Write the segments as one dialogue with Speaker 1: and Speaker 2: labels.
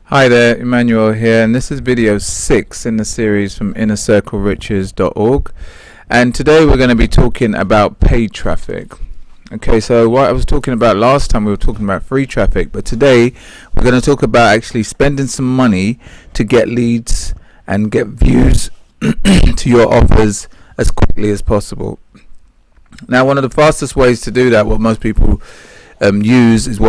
Speaker 1: Hi there, Emmanuel here, and this is video 6 in the series from innercircleriches.org. And today we're going to be talking about paid traffic. Okay, so what I was talking about last time, we were talking about free traffic, but today we're going to talk about actually spending some money to get leads and get views to your offers as quickly as possible. Now, one of the fastest ways to do that, what most people use is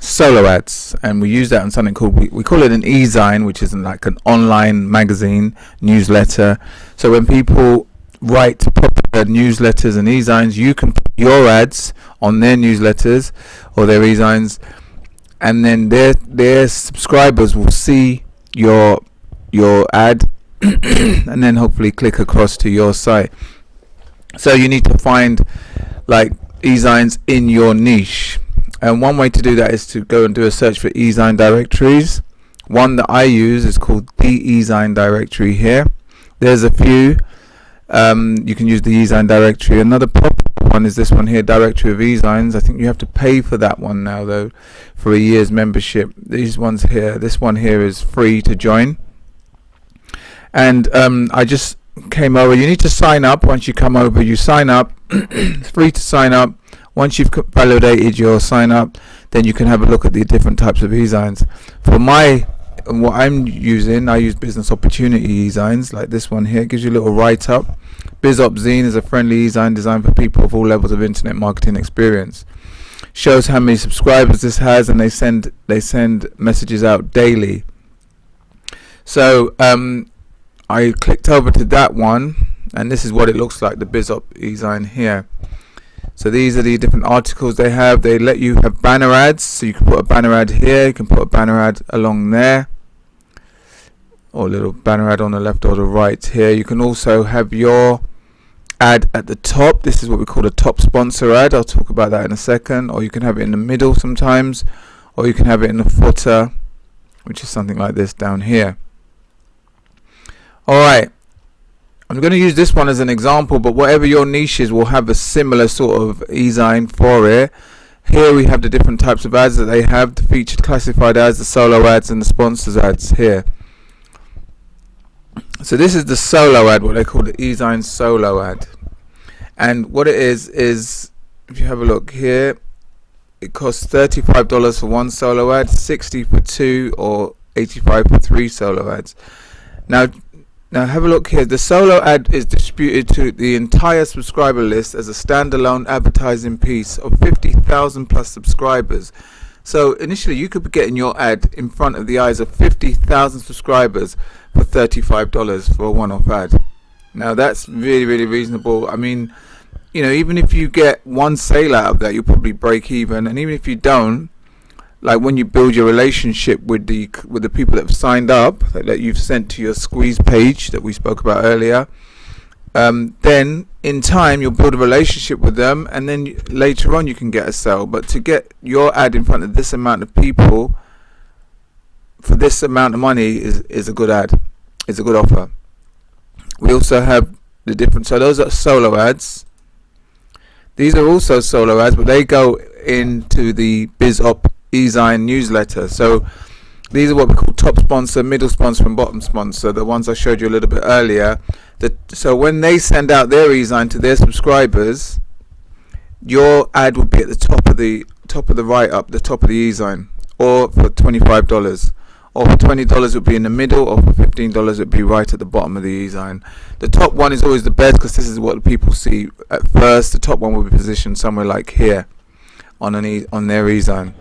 Speaker 1: solo ads, and we use that on something called, we call it an e-zine, which is like an online magazine newsletter. So when people write popular newsletters and e-zines, you can put your ads on their newsletters or their e-zines, and then their subscribers will see your ad and then hopefully click across to your site. So you need to find like e-zines in your niche, and one way to do that is to go and do a search for e-zine directories. One that I use is called the e-zine directory here. There's a few. You can use the e-zine directory. Another popular one is this one here, directory of e-zines. I think you have to pay for that one now though, for a year's membership. These ones here, this one here is free to join, and I just came over. You need to sign up. Once you come over, you sign up. It's free to sign up. Once you've validated your sign up, then you can have a look at the different types of e-zines. For what I'm using, I use business opportunity e-zines like this one here. It gives you a little write-up. BizOpZine is a friendly e-zine designed for people of all levels of internet marketing experience. Shows how many subscribers this has, and they send messages out daily. So I clicked over to that one, and this is what it looks like, the BizOp e-zine here. So these are the different articles they have. They let you have banner ads, so you can put a banner ad here, you can put a banner ad along there, or a little banner ad on the left or the right here. You can also have your ad at the top. This is what we call a top sponsor ad. I'll talk about that in a second. Or you can have it in the middle sometimes, or you can have it in the footer, which is something like this down here. Alright, I'm going to use this one as an example, but whatever your niche is will have a similar sort of e-zine for it. Here we have the different types of ads that they have, the featured classified ads, the solo ads, and the sponsors ads here. So this is the solo ad, what they call the e-zine solo ad. And what it is, if you have a look here, it costs $35 for one solo ad, $60 for two, or $85 for three solo ads. Now have a look here. The solo ad is distributed to the entire subscriber list as a standalone advertising piece of 50,000 plus subscribers. So initially you could be getting your ad in front of the eyes of 50,000 subscribers for $35 for a one-off ad. Now that's really, really reasonable. I mean, you know, even if you get one sale out of that, you'll probably break even. And even if you don't, like when you build your relationship with the people that have signed up, that you've sent to your squeeze page that we spoke about earlier, then in time you'll build a relationship with them, and then later on you can get a sale. But to get your ad in front of this amount of people for this amount of money is a good ad, is a good offer. We also have the different, so those are solo ads. These are also solo ads, but they go into the BizOp e-zine newsletter. So these are what we call top sponsor, middle sponsor, and bottom sponsor, the ones I showed you a little bit earlier. So when they send out their e-zine to their subscribers, your ad will be at the top of the write-up, the top of the e-zine, or for $25, or for $20 it would be in the middle, or for $15 it would be right at the bottom of the e-zine. The top one is always the best because this is what people see at first. The top one will be positioned somewhere like here on their e-zine.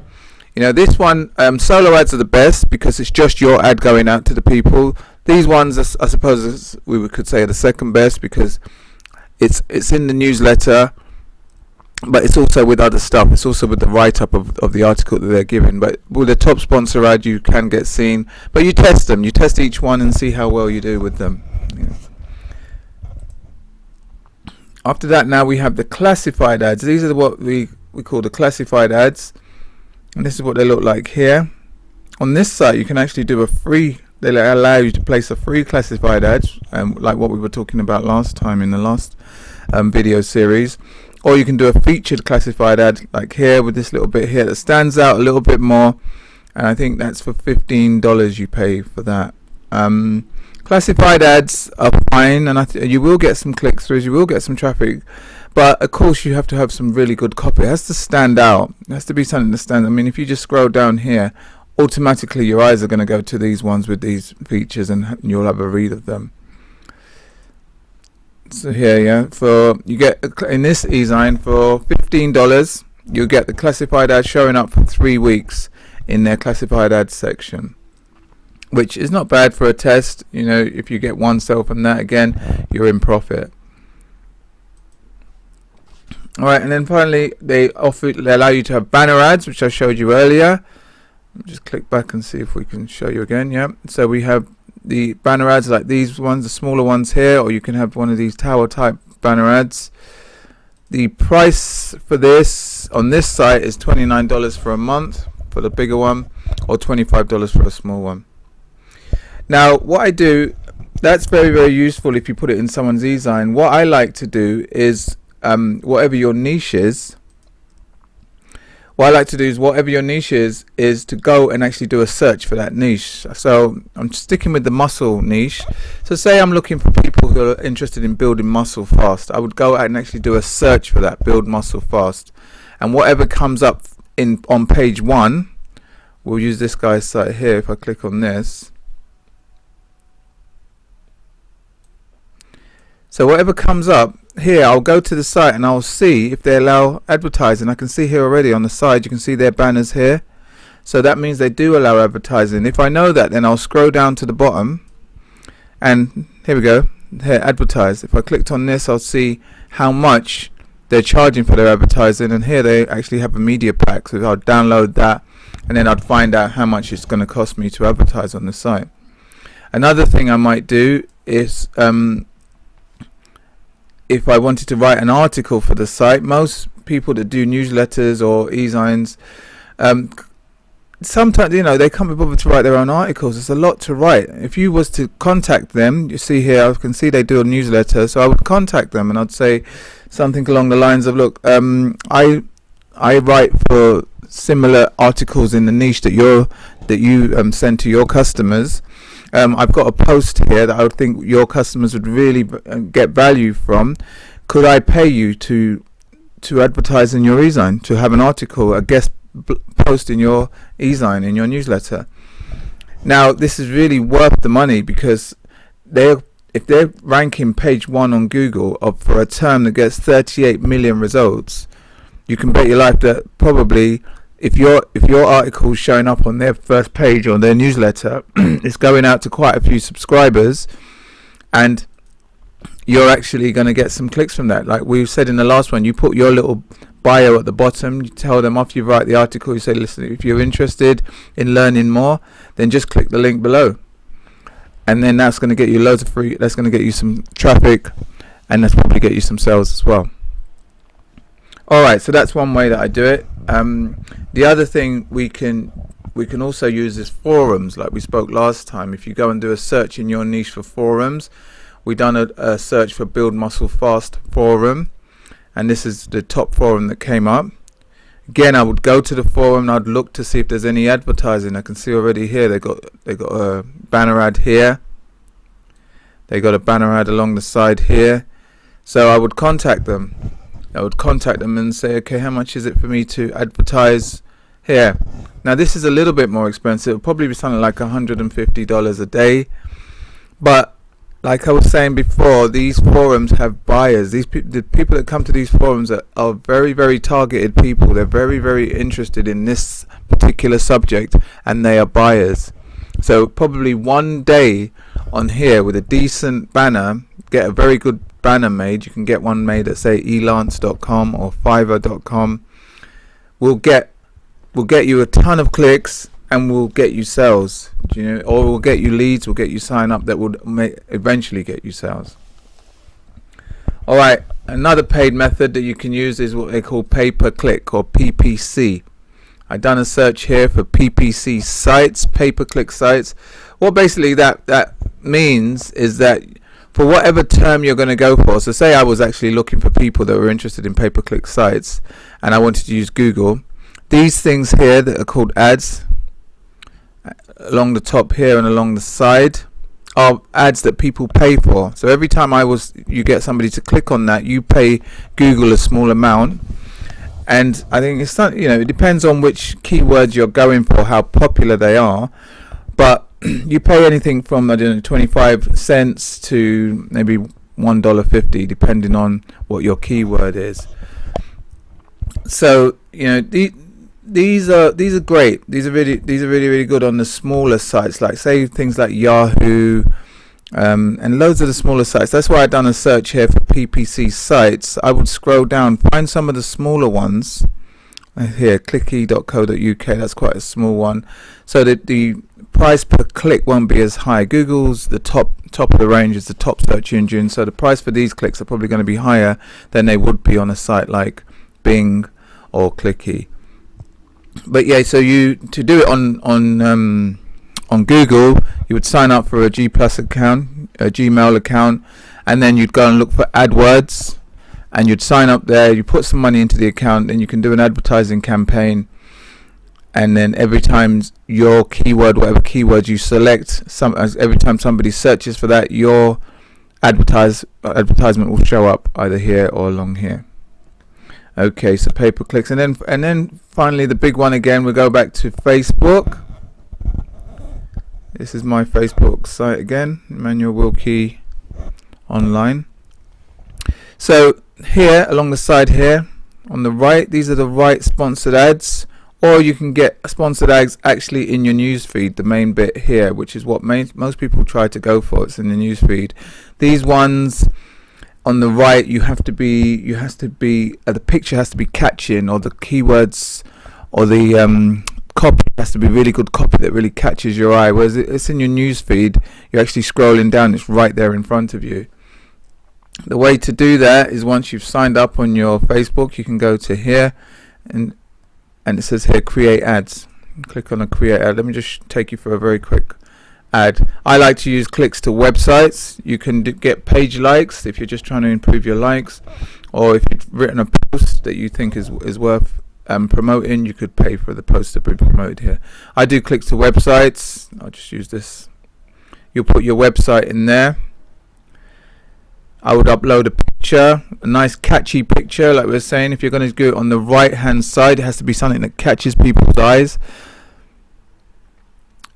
Speaker 1: You know, this one, solo ads are the best because it's just your ad going out to the people. These ones, I suppose, we could say are the second best because it's in the newsletter, but it's also with other stuff. It's also with the write-up of the article that they're giving. But with the top sponsor ad, you can get seen. But you test them. You test each one and see how well you do with them. You know. After that, now we have the classified ads. These are what we call the classified ads. And this is what they look like here. On this site, you can actually do they allow you to place a free classified ad, like what we were talking about last time in the last video series. Or you can do a featured classified ad like here with this little bit here that stands out a little bit more. and I think that's for $15 you pay for that. Classified ads are fine, and you will get some click-throughs, you will get some traffic, but of course you have to have some really good copy. It has to stand out. It has to be something to stand. I mean, if you just scroll down here, automatically your eyes are going to go to these ones with these features, and you'll have a read of them. So here, you get in this e-sign for $15, you'll get the classified ads showing up for 3 weeks in their classified ads section, which is not bad for a test. If you get one sale from that, again, you're in profit. Alright, and then finally they allow you to have banner ads, which I showed you earlier. Just click back and see if we can show you again. So we have the banner ads like these ones, the smaller ones here, or you can have one of these tower type banner ads. The price for this on this site is $29 for a month for the bigger one, or $25 for a small one. Now what I do, that's very, very useful if you put it in someone's e-sign. What I like to do is whatever your niche is, is to go and actually do a search for that niche. So I'm sticking with the muscle niche. So say I'm looking for people who are interested in building muscle fast. I would go out and actually do a search for that, build muscle fast. And whatever comes up on page 1, we'll use this guy's site here. If I click on this, so whatever comes up here, I'll go to the site and I'll see if they allow advertising. I can see here already on the side, you can see their banners here. So that means they do allow advertising. If I know that, then I'll scroll down to the bottom, and here we go, here, advertise. If I clicked on this, I'll see how much they're charging for their advertising, and here they actually have a media pack. So I'll download that, and then I'd find out how much it's going to cost me to advertise on the site. Another thing I might do is if I wanted to write an article for the site, most people that do newsletters or e-signs, sometimes they can't be bothered to write their own articles. It's a lot to write. If you was to contact them, you see here, I can see they do a newsletter, so I would contact them and I'd say something along the lines of, look, I write for similar articles in the niche that you send to your customers. I've got a post here that I would think your customers would really get value from. Could I pay you to advertise in your e-sign, to have an article, a guest post in your e-sign, in your newsletter? Now this is really worth the money, because if they're ranking page 1 on Google for a term that gets 38 million results, you can bet your life that probably if your article is showing up on their first page on their newsletter, it's going out to quite a few subscribers, and you're actually going to get some clicks from that. Like we said in the last one, you put your little bio at the bottom, you tell them after you write the article, you say, listen, if you're interested in learning more, then just click the link below, and then that's going to get you loads of free, that's going to get you some traffic, and that's probably get you some sales as well. Alright, so that's one way that I do it. The other thing we can also use is forums, like we spoke last time. If you go and do a search in your niche for forums, we done a search for Build Muscle Fast forum, and this is the top forum that came up. Again, I would go to the forum and I'd look to see if there's any advertising. I can see already here they got a banner ad here. They got a banner ad along the side here. So I would contact them. And say, okay, how much is it for me to advertise here? Now this is a little bit more expensive. It'll probably be something like $150 a day. But like I was saying before, these forums have buyers. The people that come to these forums are very, very targeted people. They're very, very interested in this particular subject, and they are buyers. So probably one day on here with a decent banner, get a very good banner made. You can get one made at say elance.com or fiverr.com. We'll get you a ton of clicks, and we'll get you sales, or we'll get you leads, we'll get you sign up that would eventually get you sales. Alright, another paid method that you can use is what they call pay-per-click, or PPC. I've done a search here for PPC sites, pay-per-click sites. What basically that means is that for whatever term you're going to go for, so say I was actually looking for people that were interested in pay-per-click sites and I wanted to use Google, these things here that are called ads, along the top here and along the side are ads that people pay for. So every time you get somebody to click on that, you pay Google a small amount. And I think it's not, it depends on which keywords you're going for, how popular they are, but you pay anything from, I don't know, 25 cents to maybe $1.50, depending on what your keyword is. So these are great. These are really good on the smaller sites, like say things like Yahoo, and loads of the smaller sites. That's why I've done a search here for PPC sites. I would scroll down, find some of the smaller ones. Here, clicky.co.uk, that's quite a small one. So that the price per click won't be as high. Google's the top of the range, is the top search engine. So the price for these clicks are probably going to be higher than they would be on a site like Bing or Clicky. But yeah, so to do it on Google, you would sign up for a G Plus account, a Gmail account, and then you'd go and look for AdWords, and you'd sign up there. You put some money into the account, and you can do an advertising campaign. And then every time your keyword, whatever keyword you select, every time somebody searches for that, your advertisement will show up either here or along here. Okay, so pay per clicks, and then finally the big one again. We go back to Facebook. This is my Facebook site again, Emmanuel Wilkie Online. So here along the side here on the right, these are the right sponsored ads, or you can get sponsored ads actually in your newsfeed, the main bit here, which is what most people try to go for. It's in the newsfeed. These ones on the right, the picture has to be catching, or the keywords or the copy has to be really good copy that really catches your eye. Whereas it's in your newsfeed, you're actually scrolling down, it's right there in front of you. The way to do that is once you've signed up on your Facebook, you can go to here and it says here create ads. Click on a create ad. Let me just take you for a very quick ad. I like to use clicks to websites. You can get page likes if you're just trying to improve your likes, or if you've written a post that you think is worth promoting, you could pay for the post to be promoted here. I do clicks to websites. I'll just use this. You'll put your website in there. I would upload a picture, a nice catchy picture, like we were saying. If you're going to go on the right hand side, it has to be something that catches people's eyes.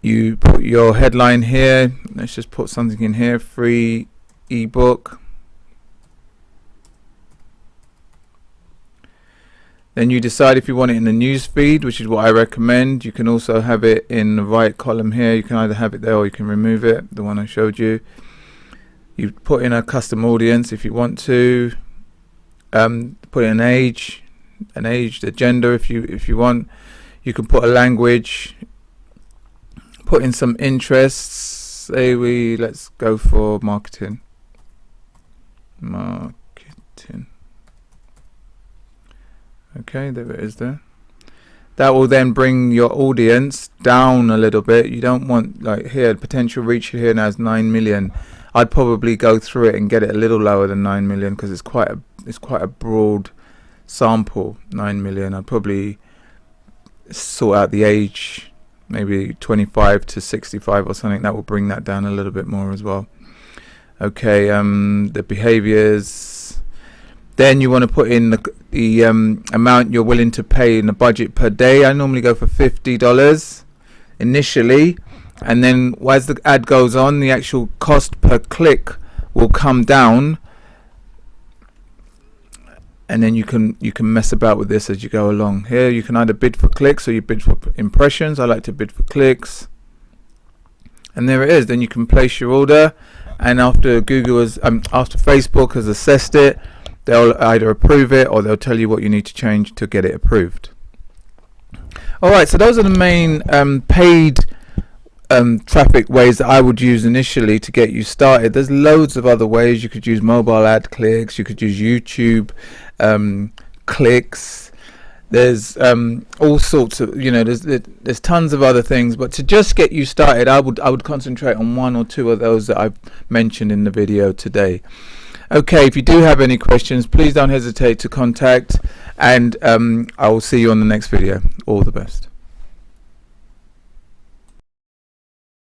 Speaker 1: You put your headline here. Let's just put something in here. Free ebook. Then you decide if you want it in the news feed, which is what I recommend. You can also have it in the right column here. You can either have it there or you can remove it, the one I showed you. You put in a custom audience if you want to. Put in an age, the gender if you want. You can put a language. Put in some interests. Let's go for marketing. Okay, there it is there. That will then bring your audience down a little bit. You don't want, like here, potential reach here now is 9 million. I'd probably go through it and get it a little lower than 9 million because it's quite a broad sample. 9 million. I'd probably sort out the age, maybe 25 to 65 or something. That will bring that down a little bit more as well. Okay, the behaviors. Then you want to put in the amount you're willing to pay in the budget per day. I normally go for $50 initially, and then as the ad goes on, the actual cost per click will come down, and then you can mess about with this as you go along. Here you can either bid for clicks or you bid for impressions. I like to bid for clicks, and there it is. Then you can place your order, and after Facebook has assessed it, they'll either approve it or they'll tell you what you need to change to get it approved. Alright, so those are the main paid traffic ways that I would use initially to get you started. There's loads of other ways. You could use mobile ad clicks, you could use YouTube clicks. There's all sorts of, there's tons of other things, but to just get you started, I would concentrate on one or two of those that I've mentioned in the video today. Okay, if you do have any questions, please don't hesitate to contact, and I will see you on the next video. All the best.